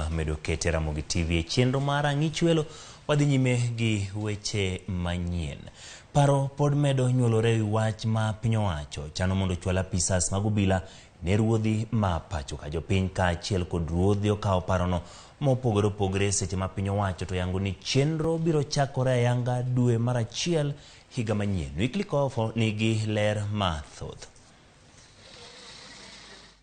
kuom medo kete Ramogi TV chenro mara ng'ichwelo wadhi nyime gi weche manyien. Paro pod medo nyuolore wach ma piny owacho chano mondo chwal apisas mag obila ne ruodhi ma pacho ka jopiny ka achiel kod ruodhi okawo parono mopogore opogore seche ma piny owacho to yango ni chenro biro chakore ayanga dwe mar achiel higa manyien. Wiklikofo nigi ler mathoth.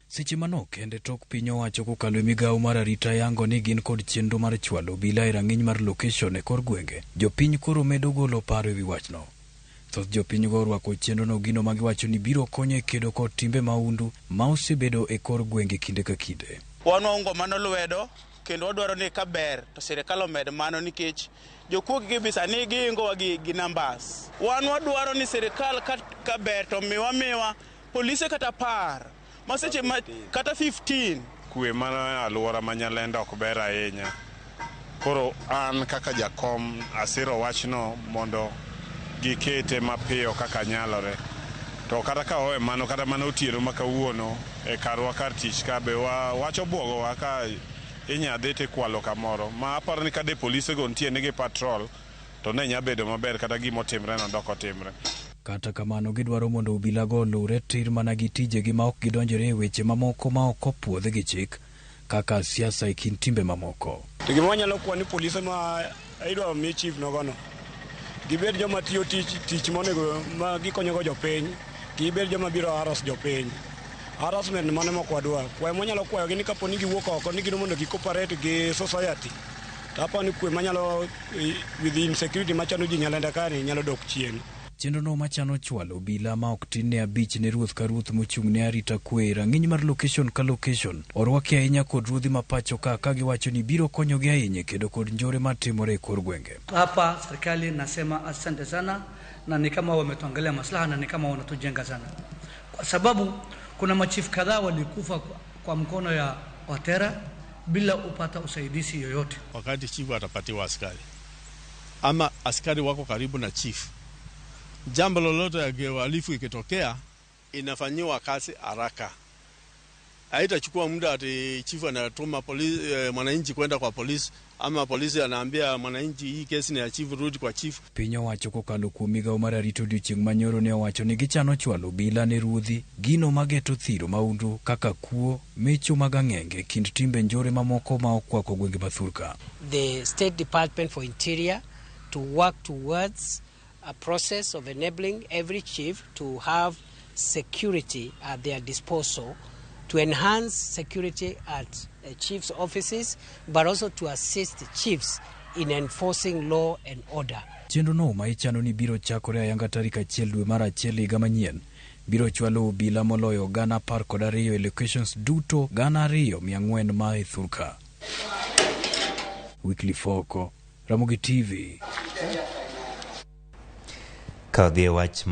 Seche manok kende tok piny owacho kokalo migawo mar Arita yango ni gin kod chenro mar chwalo obila e rang'iny mar location e kor gwenge. Jopiny koro medo golo paro ewi wachno. Thoth jopiny go orwako chenro no gino ma giwacho ni biro konyo e kedo kod timbe maundu ma osebedo e kor gwenge kinde ka kinde. Wan waongo mano lwedo kendo wadwaro ni kaber to sirikal omed mano nikech jokuoge gi bisa ni giingo gi numbers. Wan wadwaro ni sirikal kaber to miwa polise kata par maseche kata 15 kwee mana alwora manyalenda ok ber ahinya. Koro an kaka jakom asiro wachno mondo gikete mapiyo kaka nyalore. To kata ka owe mano kata mano otieno makawuono e karwa kar tich ka be wacho buogowa ka inyadhi tikwalo kamoro ma aparo ni kade polise go nitie nigi patrol to ne nyabedo maber kata gimotimre no doko timre. Kata kamano gidwaro mondo obila go lure tir mana gi tijegi ma ok gidonjore e weche mamoko ma ok opuodhe gi chik kaka siasa e kind timbe mamoko. To gima wanyalo kwa ni polise ma idwaro mi chief nogono gibed joma tiyo tich monego ma gikonyogo jopiny, gibed joma biro haras jopiny. Harassment mano mok wadwar. Kwayo manyalo kwayogi ni kapo ni giwuok oko ni gino mondo gikoperate gi society. Tapa ni kwe manyalo with insecurity machano ji nyalenda kani nyalo dok chien. Chenro no machano chwalo obila ma ok tin ne abich ne ruoth ka ruoth mochung' ne arita kwee rang'iny mar location ka location orwaki ahinya kod ruodhi ma pacho ka giwacho ni biro konyogi ahinya kedo kod njore matimore e kor gwenge. Hapa serikali nasema asante sana na ni kama wametuangalia maslaha na ni kama wanatujenga sana. Kwa sababu kuna machifu kadhaa walikufa kwa mkono ya watera bila upata usaidizi yoyote. Wakati chifu atapatiwa askari ama askari wako karibu na chifu, jambo lolote ya uhalifu ikitokea inafanyiwa kazi haraka. Haitachukua muda ati chifu anatuma mwananchi kwenda kwa polisi ama polisi anaambia mwananchi hii kesi ni ya chifu, rudi kwa chifu. Piny owacho kokalo kuom migawo mar Arita odiochieng' manyoro ne owacho ni gichano chwalo obila ne ruodhi gino mageto thiro maundu kaka kuo, mecho mag ang'enge kind timbe njore mamoko ma okwako gwenge mathurka. The State Department for Interior to work towards a process of enabling every chief to have security at their disposal, to enhance security at chief's offices, but also to assist the chiefs in enforcing law and order. Chenro no ma ichano ni biro chakore ayanga tarik 1 dwe mar achiel higa manyien biro chwalo obila moloyo 12,000 e locations duto 2,400 ma e thurka. Wiklikofo, Ramogi TV. Kadhi wach